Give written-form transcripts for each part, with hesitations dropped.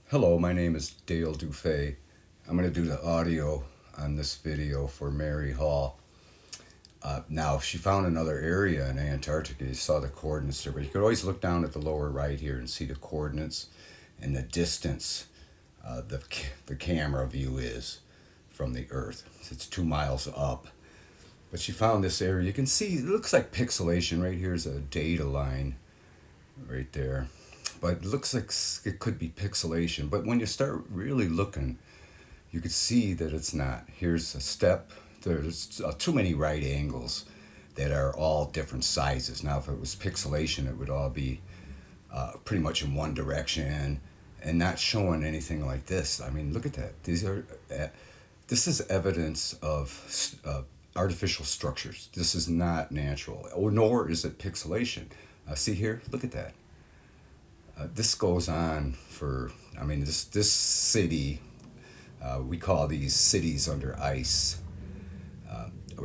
Hello, my name is Dale Dufay. I'm going to do the audio on this video for Mary Hall. Now, she found another area in Antarctica. You saw the coordinates there, but you could always look down at the lower right here and see the coordinates and the distance the camera view is from the Earth. It's 2 miles up. But she found this area. You can see it looks like pixelation. Right here's a data line right there. But it looks like it could be pixelation. But when you start really looking, you could see that it's not. Here's a step. There's too many right angles that are all different sizes. Now, if it was pixelation, it would all be pretty much in one direction and not showing anything like this. I mean, look at that. This is evidence of artificial structures. This is not natural, or nor is it pixelation. See here, look at that. This goes on for, I mean, this city, we call these cities under ice.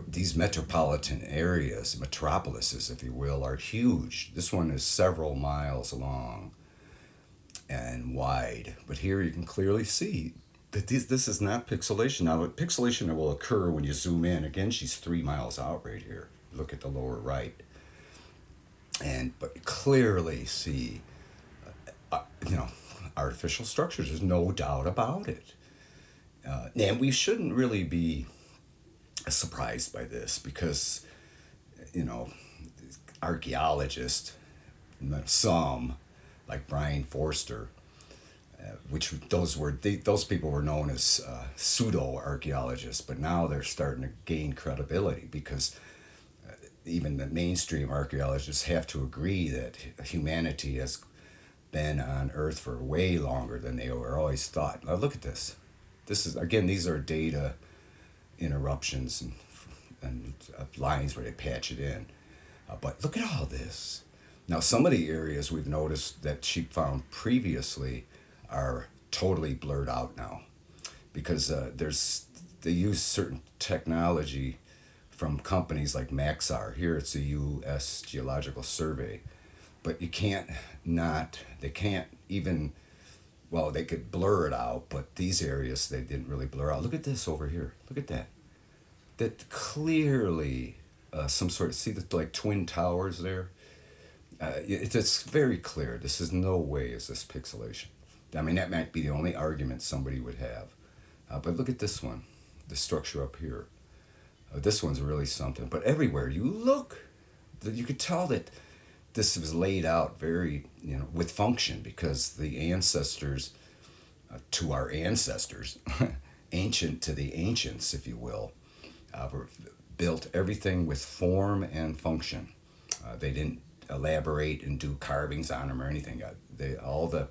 These metropolitan areas, metropolises, if you will, are huge. This one is several miles long and wide. But here you can clearly see that this is not pixelation. Now, pixelation will occur when you zoom in. Again, she's 3 miles out right here. Look at the lower right. But clearly see, uh, you know, artificial structures. There's no doubt about it. And we shouldn't really be surprised by this because, you know, archaeologists, some like Brian Forster, which those people were known as pseudo archaeologists, but now they're starting to gain credibility because even the mainstream archaeologists have to agree that humanity has been on Earth for way longer than they were always thought. Now look at this. This is again, these are data interruptions and lines where they patch it in. But look at all this. Now, some of the areas we've noticed that she found previously are totally blurred out now because they use certain technology from companies like Maxar. Here it's the U.S. Geological Survey, but they can't even, well, they could blur it out, but these areas they didn't really blur out. Look at this over here. Look at that. That clearly some sort of, see the like twin towers there? It's very clear. This is no way is this pixelation. I mean, that might be the only argument somebody would have. But look at this one, the structure up here. This one's really something. But everywhere you look, you could tell that this was laid out very, with function because the ancestors to our ancestors, ancient to the ancients, if you will, were built everything with form and function. They didn't elaborate and do carvings on them or anything. All the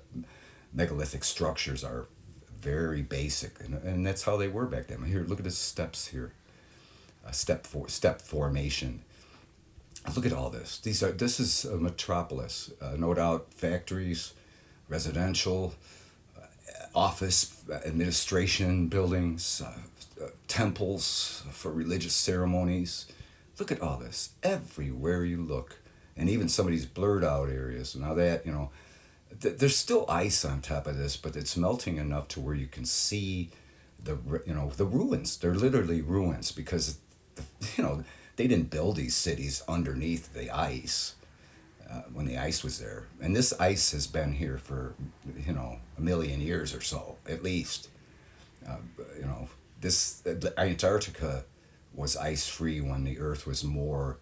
megalithic structures are very basic, and that's how they were back then. Here, look at the steps here. Step formation. Look at all this. This is a metropolis. No doubt factories, residential, office, administration buildings, temples for religious ceremonies. Look at all this. Everywhere you look. And even some of these blurred out areas. Now that, there's still ice on top of this, but it's melting enough to where you can see the ruins. They're literally ruins because, they didn't build these cities underneath the ice when the ice was there. And this ice has been here for, a million years or so, at least. Uh, you know, Antarctica was ice free when the Earth was more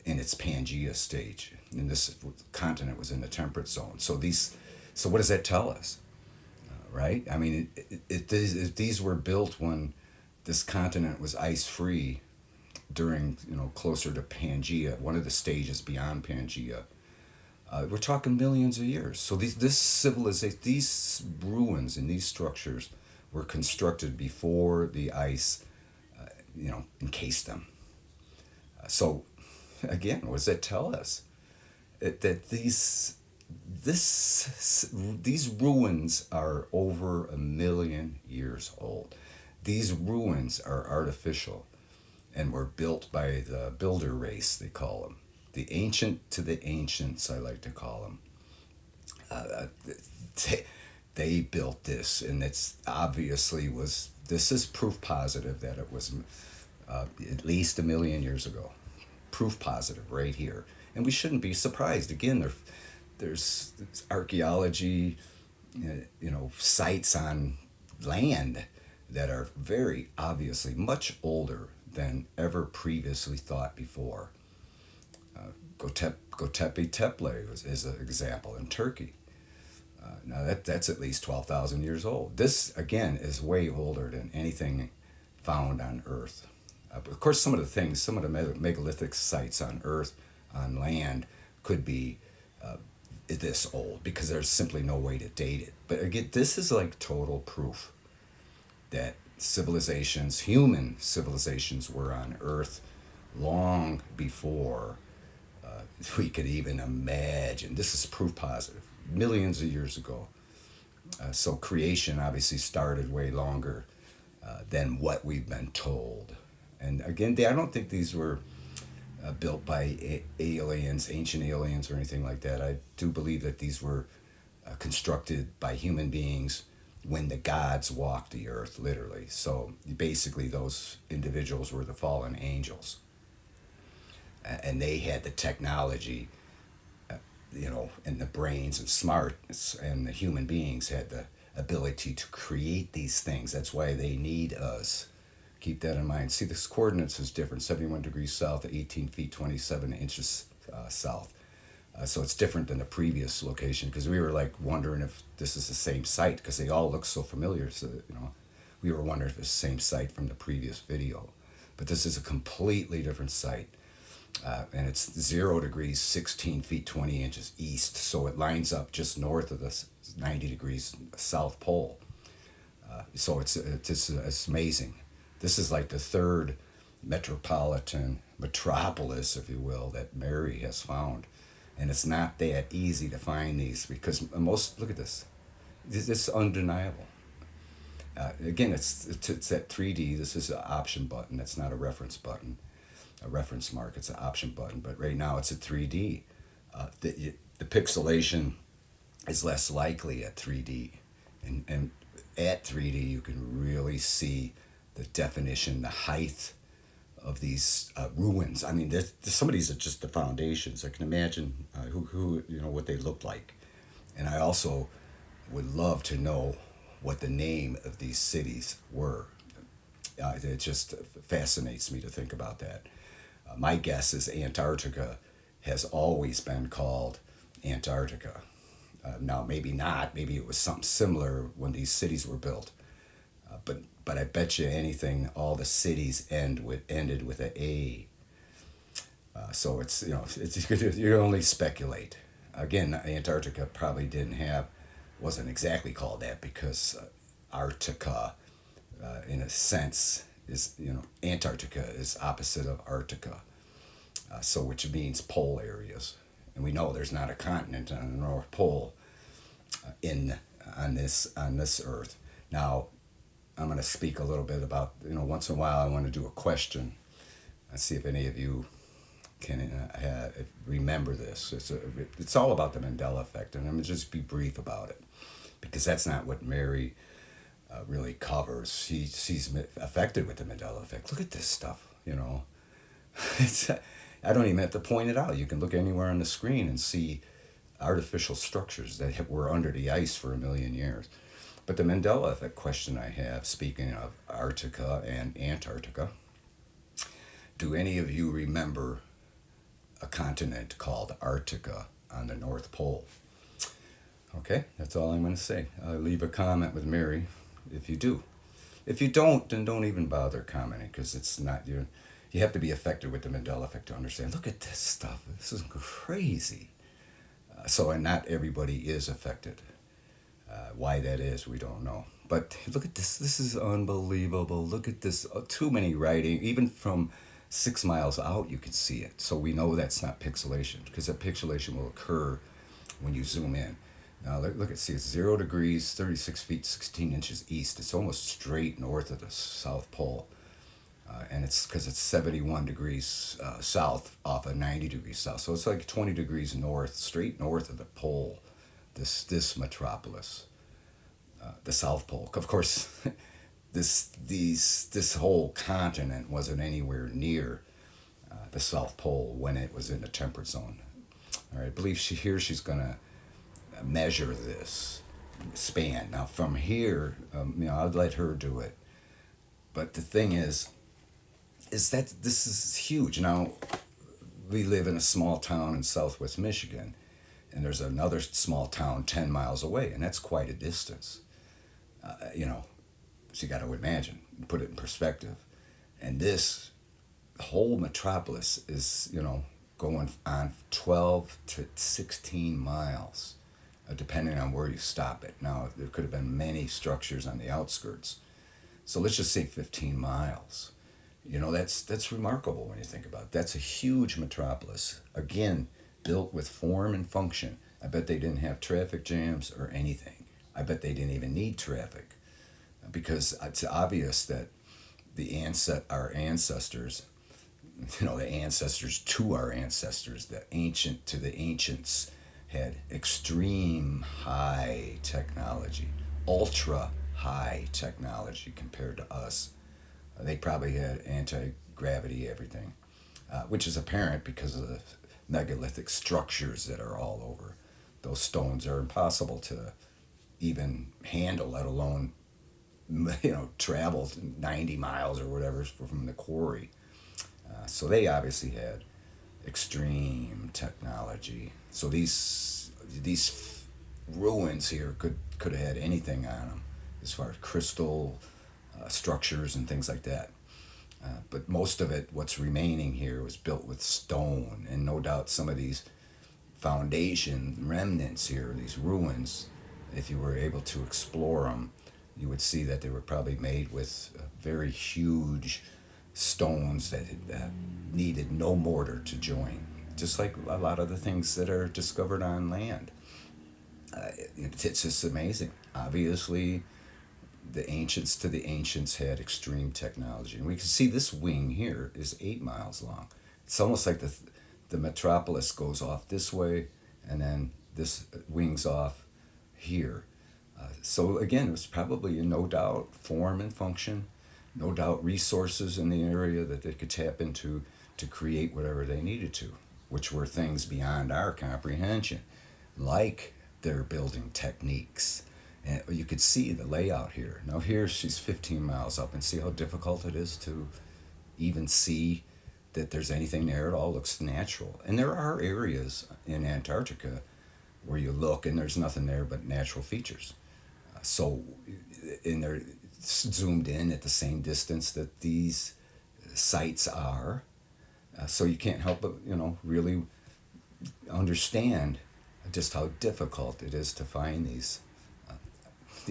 in its Pangea stage, and this continent was in the temperate zone. So what does that tell us, right? I mean, if these were built when this continent was ice free during closer to Pangea, one of the stages beyond Pangea, we're talking millions of years. So this civilization, these ruins and these structures were constructed before the ice, encased them. So, again, what does that tell us? That these ruins are over 1 million years old. These ruins are artificial and were built by the builder race, they call them. The ancient to the ancients, I like to call them. Uh, they built this, and it's obviously was this is proof positive that it was at least 1 million years ago. Proof positive right here, and we shouldn't be surprised. Again, there's archaeology, sites on land that are very obviously much older than ever previously thought before. Göbekli Tepe is an example in Turkey. Now that's at least 12,000 years old. This again is way older than anything found on Earth. Of course, some of the megalithic sites on Earth, on land, could be this old because there's simply no way to date it. But again, this is like total proof that human civilizations, were on Earth long before we could even imagine. This is proof positive, millions of years ago. So creation obviously started way longer than what we've been told. And again, I don't think these were built by aliens, ancient aliens, or anything like that. I do believe that these were constructed by human beings when the gods walked the earth, literally. So basically, those individuals were the fallen angels. And they had the technology, and the brains and smarts, and the human beings had the ability to create these things. That's why they need us. Keep that in mind. See, this coordinates is different. 71 degrees south, 18 feet, 27 inches south. So it's different than the previous location, because we were like wondering if this is the same site, because they all look so familiar. So, we were wondering if it's the same site from the previous video. But this is a completely different site. And it's 0 degrees, 16 feet, 20 inches east. So it lines up just north of the 90 degrees South Pole. So it's amazing. This is like the third metropolis, if you will, that Mary has found. And it's not that easy to find these, because look at this. This is undeniable. Again, it's at 3D. This is an option button. That's not a reference button, a reference mark. It's an option button. But right now it's at 3D. The pixelation is less likely at 3D. And at 3D, you can really see the definition, the height of these ruins. I mean, some of these are just the foundations. I can imagine who what they look like. And I also would love to know what the name of these cities were. It just fascinates me to think about that. My guess is Antarctica has always been called Antarctica. Now, maybe not. Maybe it was something similar when these cities were built. But I bet you anything, all the cities ended with an A. So it's you can only speculate. Again, Antarctica probably wasn't exactly called that, because Arctica, in a sense, is Antarctica is opposite of Arctica, so which means pole areas, and we know there's not a continent on the North Pole on this Earth. Now, I'm going to speak a little bit about, once in a while I want to do a question and see if any of you can remember this. It's all about the Mandela effect, and I'm going to just be brief about it, because that's not what Mary really covers. She's affected with the Mandela effect. Look at this stuff, I don't even have to point it out. You can look anywhere on the screen and see artificial structures that were under the ice for 1 million years. But the Mandela effect question I have, speaking of Arctica and Antarctica, do any of you remember a continent called Arctica on the North Pole? Okay, that's all I'm going to say. Leave a comment with Mary if you do. If you don't, then don't even bother commenting, because it's not you have to be affected with the Mandela effect to understand. Look at this stuff. This is crazy. And not everybody is affected. Why that is, we don't know. But look at this. This is unbelievable. Look at this. Too many writing. Even from 6 miles out, you can see it. So we know that's not pixelation, because that pixelation will occur when you zoom in. Now look at, see, it's 0 degrees, 36 feet, 16 inches east. It's almost straight north of the South Pole. And it's because it's 71 degrees south off of 90 degrees south. So it's like 20 degrees north, straight north of the pole, this metropolis. the South Pole. Of course, this whole continent wasn't anywhere near the South Pole when it was in the temperate zone. All right, I believe she's going to measure this span. Now, from here, I'd let her do it. But the thing is that this is huge. Now, we live in a small town in southwest Michigan, and there's another small town 10 miles away, and that's quite a distance. You know, so you got to imagine, put it in perspective. And this whole metropolis is, going on 12 to 16 miles, depending on where you stop it. Now, there could have been many structures on the outskirts. So let's just say 15 miles. That's remarkable when you think about it. That's a huge metropolis. Again, built with form and function. I bet they didn't have traffic jams or anything. I bet they didn't even need traffic, because it's obvious that our ancestors, the ancestors to our ancestors, the ancient to the ancients, had extreme high technology, ultra high technology compared to us. They probably had anti-gravity everything, which is apparent because of the megalithic structures that are all over. Those stones are impossible to even handle, let alone travel 90 miles or whatever from the quarry. So they obviously had extreme technology. So these ruins here could have had anything on them as far as crystal structures and things like that. But most of it, what's remaining here, was built with stone, and no doubt some of these foundation remnants here, these ruins, if you were able to explore them, you would see that they were probably made with very huge stones that needed no mortar to join, just like a lot of the things that are discovered on land. It's just amazing. Obviously, the ancients to the ancients had extreme technology. And we can see this wing here is 8 miles long. It's almost like the metropolis goes off this way, and then this wings off here. So again, it was probably, no doubt, form and function, no doubt resources in the area that they could tap into to create whatever they needed to, which were things beyond our comprehension, like their building techniques. And you could see the layout here. Now here she's 15 miles up, and see how difficult it is to even see that there's anything there. It all looks natural. And there are areas in Antarctica where you look and there's nothing there but natural features. And they're zoomed in at the same distance that these sites are. So you can't help but, really understand just how difficult it is to find these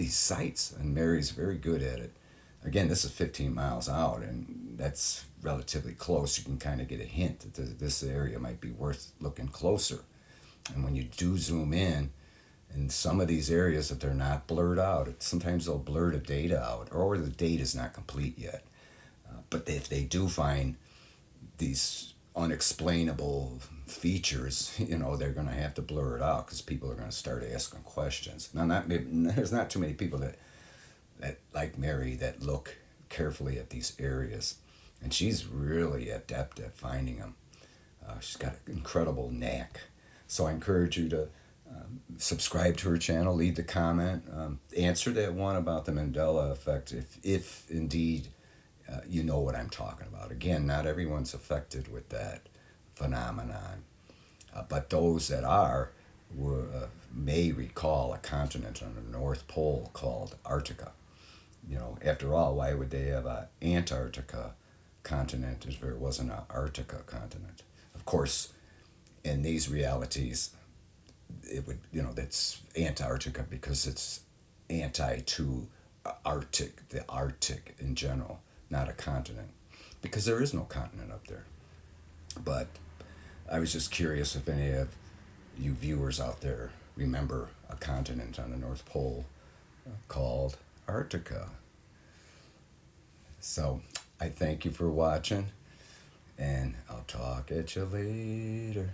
sites. And Mary's very good at it. Again, this is 15 miles out, and that's relatively close. You can kind of get a hint that this area might be worth looking closer. And when you do zoom in some of these areas, if they're not blurred out, sometimes they'll blur the data out, or the data is not complete yet. But if they do find these unexplainable features, they're going to have to blur it out, because people are going to start asking questions. Now, there's not too many people that like Mary that look carefully at these areas, and she's really adept at finding them. She's got an incredible knack. So I encourage you to subscribe to her channel, leave the comment, answer that one about the Mandela effect, if indeed you know what I'm talking about. Again, not everyone's affected with that phenomenon, but those that are may recall a continent on the North Pole called Antarctica. After all, why would they have an Antarctica continent if there wasn't an Arctica continent? Of course, in these realities, it would, that's Antarctica because it's anti to Arctic, the Arctic in general, not a continent, because there is no continent up there. But I was just curious if any of you viewers out there remember a continent on the North Pole called Antarctica. So I thank you for watching, and I'll talk at you later.